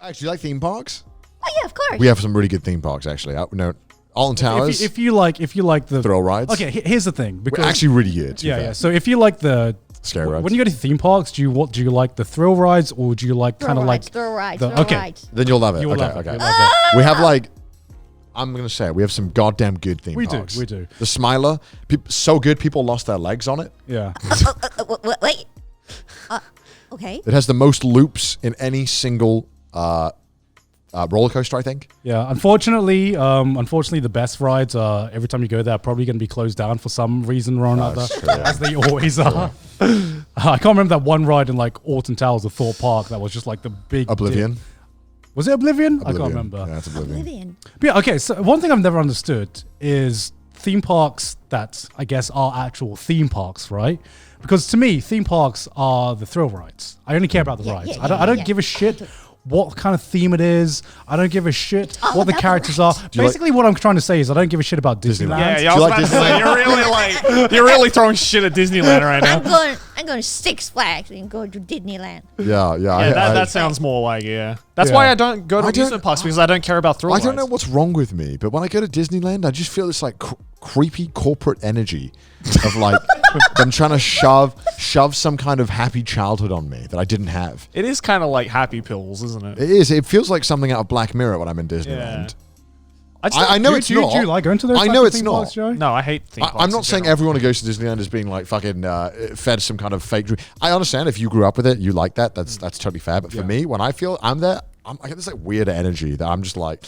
Actually, like theme parks? Oh yeah, of course. We have some really good theme parks, actually. Alton Towers. If you like the thrill rides. Okay, here's the thing. We're actually really good. Yeah. So if you like the scary rides. When you go to theme parks, do you like the thrill rides or do you like kind of like thrill rides? Then you'll love it. You'll okay. love it. We have I'm gonna say it, we have some goddamn good theme parks. We do. The Smiler, so good people lost their legs on it. Yeah. Wait. Okay. It has the most loops in any single roller coaster, I think. Yeah, unfortunately, the best rides are every time you go there, probably going to be closed down for some reason or another, as they always are. I can't remember that one ride in like Alton Towers or Thorpe Park that was just like the big Oblivion. Was it Oblivion? I can't remember. Yeah, it's Oblivion. But yeah, okay. So one thing I've never understood is theme parks that I guess are actual theme parks, right? Because to me, theme parks are the thrill rides. I only care about the rides. I don't give a shit what kind of theme it is. I don't give a shit what the characters are. Basically, what I'm trying to say is I don't give a shit about Disneyland. Yeah, I was about to say, you're really throwing shit at Disneyland right now. I'm going to Six Flags and go to Disneyland. Yeah. That sounds more like, That's why I don't go to amusement parks, because I don't care about thrill rides. I don't know what's wrong with me, but when I go to Disneyland, I just feel this like creepy corporate energy of like them trying to shove some kind of happy childhood on me that I didn't have. It is kind of like happy pills, isn't it? It is. It feels like something out of Black Mirror when I'm in Disneyland. I know it's not. Do you like going to those? I know it's theme not. Parks, Joe? No, I hate theme parks. I'm not saying everyone who goes to Disneyland is being like fucking fed some kind of fake dream. I understand if you grew up with it, you like that. That's totally fair. But for me, when I feel I'm there, I get this like weird energy that I'm just like.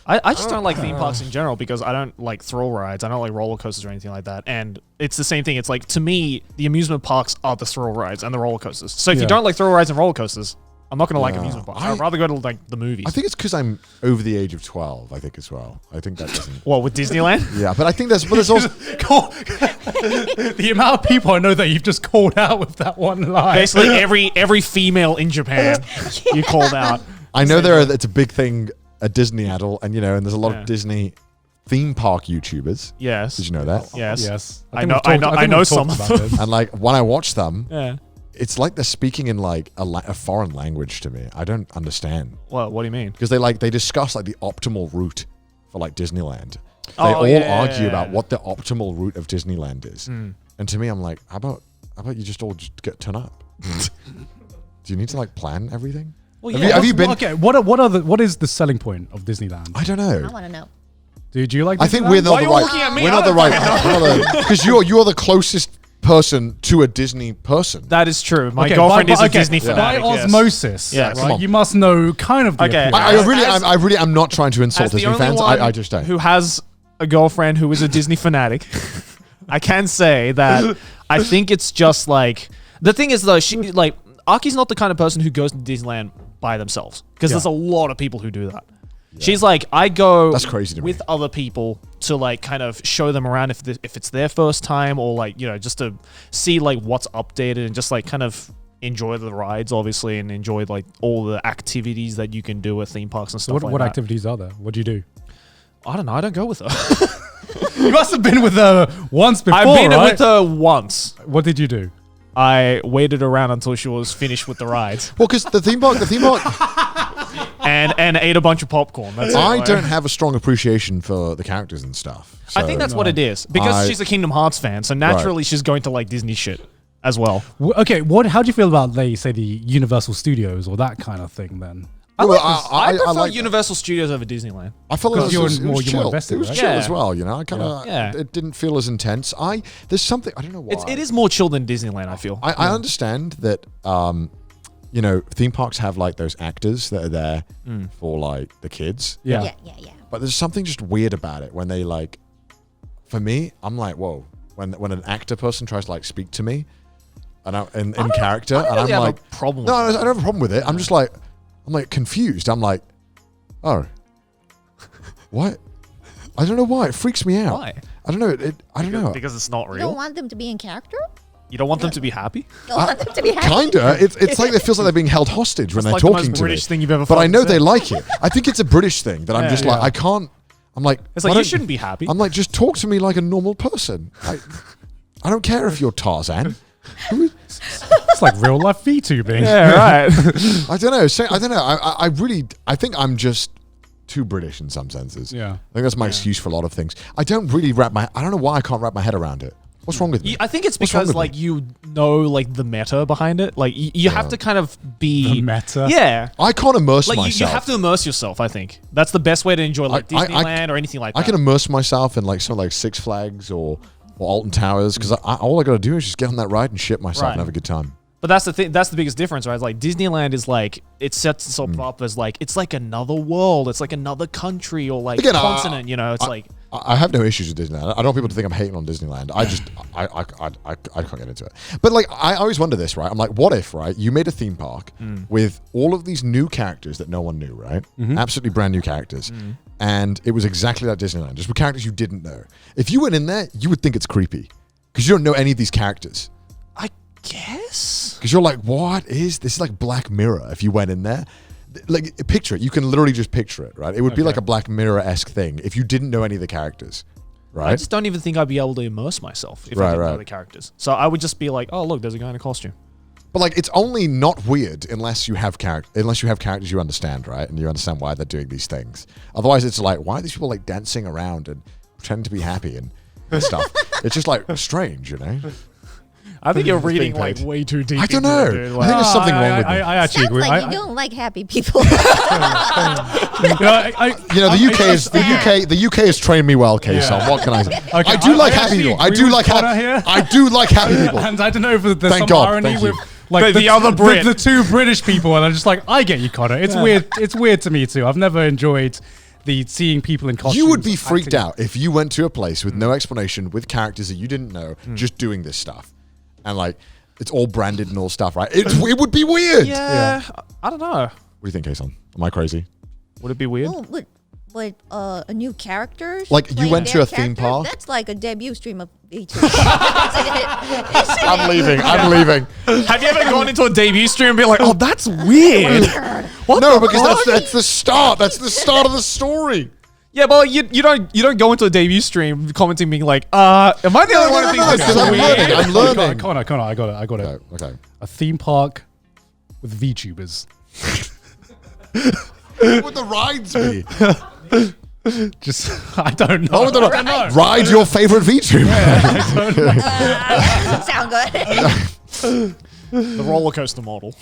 I just don't like theme parks in general because I don't like thrill rides. I don't like roller coasters or anything like that. And it's the same thing. It's like, to me, the amusement parks are the thrill rides and the roller coasters. So if you don't like thrill rides and roller coasters, I'm not going to like amusement parks. I'd rather go to like the movies. I think it's because I'm over the age of 12, I think as well. I think that doesn't... What, with Disneyland? Yeah, but I think there's also... The amount of people I know that you've just called out with that one line. Basically every female in Japan you called out. I know it's a big thing at Disney Adult, and there's a lot of Disney theme park YouTubers. Yes. Did you know that? Yes. I know some of them. And like when I watch them, it's like they're speaking in like a foreign language to me. I don't understand. Well, what do you mean? Because they discuss like the optimal route for like Disneyland. They all argue about what the optimal route of Disneyland is. And to me, I'm like, how about you just turn up? Do you need to like plan everything? Well, have you been? Okay, what is the selling point of Disneyland? I don't know. I want to know. Do you like Disneyland? I think we're not the right. We're not the right. Because you're the closest person to a Disney person. That is true. My girlfriend is a Disney fanatic. By osmosis, yes. Right? You must know kind of the appeal. I really am not trying to insult Disney fans. I just don't. Who has a girlfriend who is a Disney fanatic? I can say that I think it's just like, the thing is though, Aki's not the kind of person who goes to Disneyland by themselves, because there's a lot of people who do that. Yeah. She's like, I go That's crazy to with me. other people to like kind of show them around if it's their first time, or like, just to see like what's updated and just like kind of enjoy the rides, obviously, and enjoy like all the activities that you can do at theme parks and stuff like that. What activities are there? What do you do? I don't know. I don't go with her. You must have been with her once before, I've been with her once. What did you do? I waited around until she was finished with the rides. Well, because the theme park, and ate a bunch of popcorn. That's I don't have a strong appreciation for the characters and stuff. So. I think that's what it is, because she's a Kingdom Hearts fan, so naturally she's going to like Disney shit as well. Okay, how do you feel about the Universal Studios or that kind of thing then? I prefer Universal Studios over Disneyland. I felt like it was chill. Invested, it was chill as well, I kind of it didn't feel as intense. There's something, I don't know why. It is more chill than Disneyland, I feel. I understand that theme parks have like those actors that are there for like the kids. Yeah. But there's something just weird about it when they like, for me, I'm like, whoa, when an actor person tries to like speak to me and in character, and I'm like, a problem. No, I don't have a problem with it. I'm just like, confused. I'm like, oh, what? I don't know why. It freaks me out. Why? I don't know. I don't know. Because it's not You real. don't want them to be in character? You don't want them to be happy? You don't want them to be happy? Kinda. It's like it feels like they're being held hostage when they're like talking the most to British me. thing you've ever But I know said. they like it. I think it's a British thing that I'm just like, I can't. I'm like, it's like, you shouldn't be happy. I'm like, just talk to me like a normal person. I don't care if you're Tarzan. It's like real life VTubing. Yeah, right. I don't know. I don't know. I really, I think I'm just too British in some senses. Yeah. I think that's my excuse for a lot of things. I don't really I don't know why I can't wrap my head around it. What's wrong with me? I think it's What's wrong because with like me? you know like the meta behind it. Like you have to kind of be The meta? Yeah. I can't immerse Like myself. you have to immerse yourself. I think that's the best way to enjoy like I- Disneyland or anything like that. I can immerse myself in like something like Six Flags or Alton Towers because all I got to do is just get on that ride and shit myself Right. and have a good time. But that's the thing. That's the biggest difference, right? It's like Disneyland is like it sets itself Mm. up as like it's like another world. It's like another country or like Again, continent. You know, it's like I have no issues with Disneyland. I don't want people to think I'm hating on Disneyland. I just I can't get into it. But like I always wonder this, right? I'm like, what if, right? You made a theme park with all of these new characters that no one knew, right? Absolutely brand new characters. And it was exactly like Disneyland, just with characters you didn't know. If you went in there, you would think it's creepy because you don't know any of these characters. I guess. Because you're like, what is this? Is like Black Mirror. If you went in there, like picture it. You can literally just picture it, right? It would be like a Black Mirror-esque thing if you didn't know any of the characters, right? I just don't even think I'd be able to immerse myself if I Right, didn't know right. the characters. So I would just be like, oh look, there's a guy in a costume. But like, it's only not weird unless you have characters you understand, right? And you understand why they're doing these things. Otherwise, it's like, why are these people like dancing around and pretending to be happy and stuff? It's just like strange, you know? I think you're It's being reading like paid. way too deep. I don't into know. it, dude. I think Like, there's something wrong with me. I actually Sounds agree. like you don't like happy people. You know, the UK has trained me well, Kason. What can I say? Okay, I do like I happy actually people. I agree do with like Connor here. I do like happy people. And I don't know if there's Thank some God, irony thank you. with like The other Brit. the two British people, and I'm just like, I get you, Connor. It's weird. It's weird to me too. I've never enjoyed the seeing people in costumes. You would be freaked acting- out if you went to a place with no explanation, with characters that you didn't know, just doing this stuff, and like it's all branded and all stuff, right? It would be weird. yeah, I don't know. What do you think, Kason? Am I crazy? Would it be weird? Oh, but a new characters. Like, you playing went to their a theme characters? park? That's like a debut stream of VTuber. I'm leaving. I'm leaving. Have you ever gone into a debut stream and be like, oh, that's weird? No, because that's the start. That's the start of the story. Yeah, but you don't go into a debut stream commenting being like, am I the only one who thinks this because is I'm weird? learning. I'm learning. Connor, I got it. Okay. A theme park with VTubers. What would the rides be? Just I don't know. What would the ride your favorite VTuber? doesn't sound good. The roller coaster model.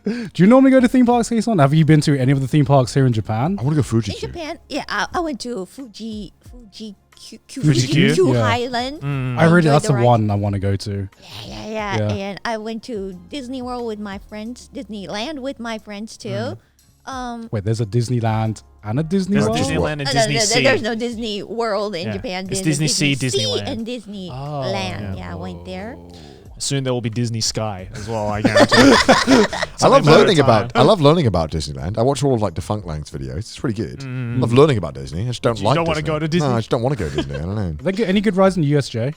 Do you normally go to theme parks, Kason? Have you been to any of the theme parks here in Japan? I want to go Fuji. In Japan, yeah, I went to Fuji Q? Yeah. Highland. I really, enjoyed that's the ride. one I want to go to. Yeah. Yeah. And I went to Disney World with my friends, Disneyland with my friends too. Wait, there's a Disneyland and a Disney There's World? Disneyland and No, Disney Sea. there's no Disney World in Yeah. Japan. It's There's a Disney Sea, Disney Disneyland. and Disneyland. Yeah, I went there. Soon there will be Disney Sky as well. I guarantee. I love learning time. about Disneyland. I watch all of like Defunct Lang's videos. It's pretty good. I love learning about Disney. I just don't You like. don't wanna Disney. go to Disney? No, I just don't want to go to Disney. I don't know. Are there any good rides in USJ?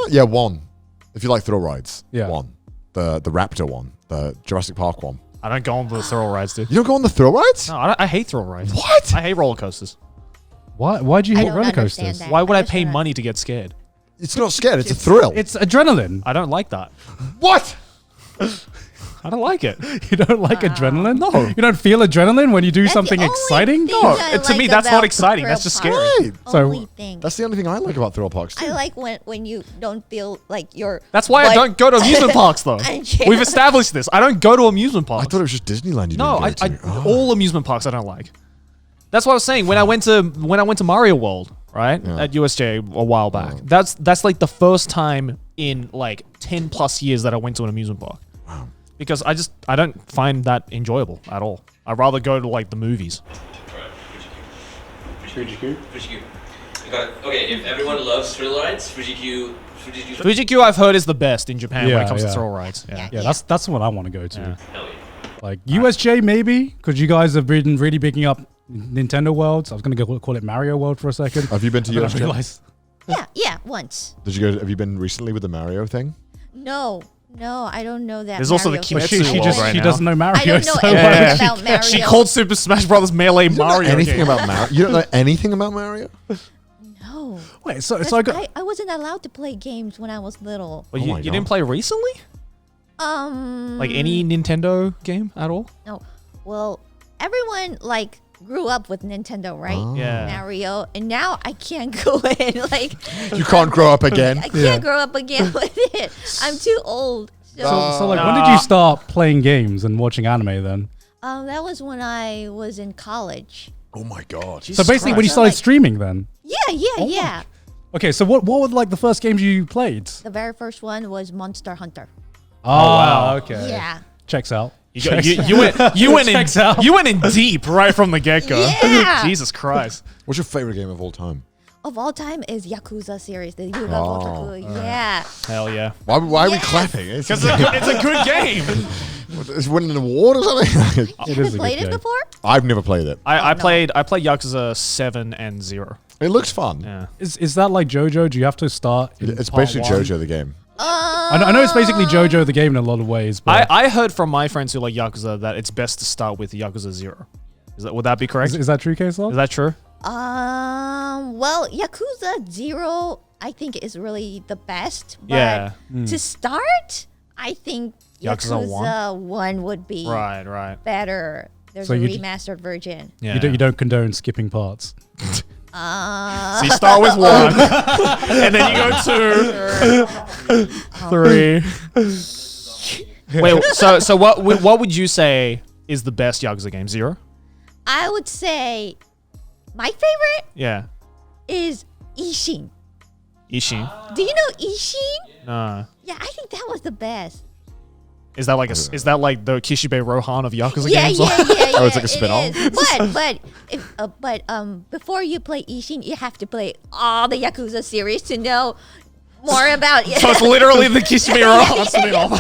Yeah, one. If you like thrill rides, Yeah. one. The Raptor one, the Jurassic Park one. I don't go on the thrill rides, dude. You don't go on the thrill rides? No, I hate thrill rides. What? I hate roller coasters. Why do you I hate don't roller understand coasters? that. Why would I just pay wanna- money to get scared? It's not scared. It's a thrill. It's adrenaline. I don't like that. What? I don't like it. You don't like adrenaline? No. You don't feel adrenaline when you do That's the something only exciting? thing No, I to me, like that's not about exciting. thrill That's just park. scary. Right. So- Only thing. That's the only thing I like about thrill parks. I Too. like when you don't feel like you're. That's why I don't go to amusement parks, though. And yeah. We've established this. I don't go to amusement I parks. thought it was just Disneyland. You No, didn't go to. all amusement parks I don't like. That's what I was saying when I went to Mario World, right, Yeah. at USJ a while back. That's like the first time in like 10 plus years that I went to an amusement park. Wow. Because I don't find that enjoyable at all. I'd rather go to like the movies. Fuji-Q. You got it. Okay, if everyone loves thrill rides, Fuji-Q. Fuji-Q I've heard is the best in Japan when Yeah, it comes yeah. to thrill rides. Yeah. Yeah, that's the one I want to go to. Yeah. Hell yeah. Like USJ maybe, because you guys have been really picking up Nintendo Worlds. I was gonna go call it Mario World for a second. Have you been to Then I USJ? realized Yeah, once. Did you go? Have you been recently with the Mario thing? No, I don't know that. There's also the Mario Kimetsu thing. but she World just right she now. doesn't know Mario. I don't know so anything why would she- about Mario. She called Super Smash Brothers Melee You don't know Mario. anything game. about Mario? You don't know anything about Mario? No. No. Wait, so Because I got. I wasn't allowed to play games when I was little. But Oh you, my you didn't God. play recently? Like any Nintendo game at all? No. Well, everyone like grew up with Nintendo, right? Oh. Yeah. Mario, and now I can't go in. Like You can't grow up again. I can't Yeah. grow up again with it. I'm too old. So like, when did you start playing games and watching anime then? That was when I was in college. Oh my God. So basically, when you So, started like- streaming then. Yeah. Okay, so what were like the first games you played? The very first one was Monster Hunter. Oh, wow. Okay. Yeah. Checks out. You went Checks in out. you went in deep right from the get go. Yeah. Jesus Christ. What's your favorite game of all time? Of all time is Yakuza series, the Yuga Oh. Gotoku. Yeah. Hell yeah. Why are we Yes. clapping? It's, Because it's a good game. it's winning an award or something? It is Have a you good played it game. before? I've never played it. I no. played Yakuza 7 and 0. It looks fun. Yeah. Is that like JoJo? Do you have to start? In It's part basically one? JoJo the game. I know it's basically JoJo the game in a lot of ways, but I heard from my friends who like Yakuza that it's best to start with Yakuza 0. Would that be correct? is that true, K-Star? Is that true? Well, Yakuza 0, I think is really the best. But Yeah. to start, I think Yakuza Yakuza 1 would be Right. better. There's So a you- remastered version. Yeah. You don't condone skipping parts. So you start with 1, and then you go 2, 3. Wait, so what would you say is the best Yakuza game? 0? I would say my favorite Yeah. is Ishin. Ishin. Do you know Ishin? Nah. Yeah, I think that was the best. Is that like the Kishibe Rohan of Yakuza Yeah. games? Oh, it's like a it spin-off? is. But before you play Ishin, you have to play all the Yakuza series to know more about it. So it's literally the Kishibe Rohan spin-off.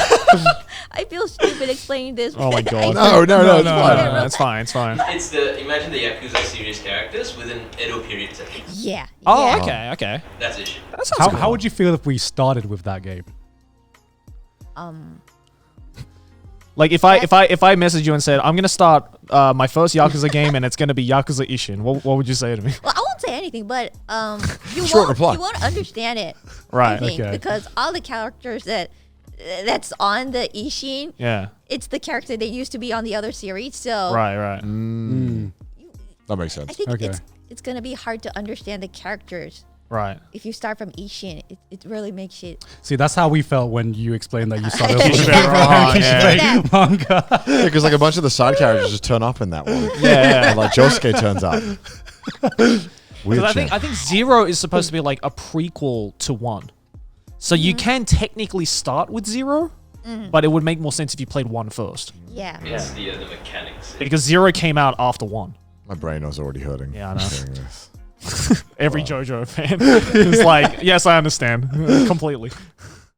I feel stupid explaining this. Oh my but God. No, it's no, fine. It's fine. It's fine. It's imagine the Yakuza series characters with an Edo period setting. Yeah. Oh, yeah. okay. That's it. That sounds cool. How would you feel if we started with that game? Like if I messaged you and said I'm gonna start my first Yakuza game and it's gonna be Yakuza Ishin, what would you say to me? Well, I won't say anything, but you Short won't reply. you won't understand it. Right. I think, Okay. because all the characters that's on the Ishin, Yeah. it's the character that used to be on the other series. So Right. That makes sense. I think Okay. it's gonna be hard to understand the characters Right. if you start from Ishin. It really makes it. See, that's how we felt when you explained that you started with Kishibe Rohan, yeah. Kishibe manga. Yeah, because like a bunch of the side characters just turn up in that one. Yeah. And, like Josuke turns up. Weird I shit. think 0 is supposed to be like a prequel to 1. So you can technically start with 0, but it would make more sense if you played 1 first. Yeah. It's the mechanics. Because 0 came out after 1. My brain was already hurting. Yeah, I know. hearing this. Every JoJo fan is like, yes, I understand completely.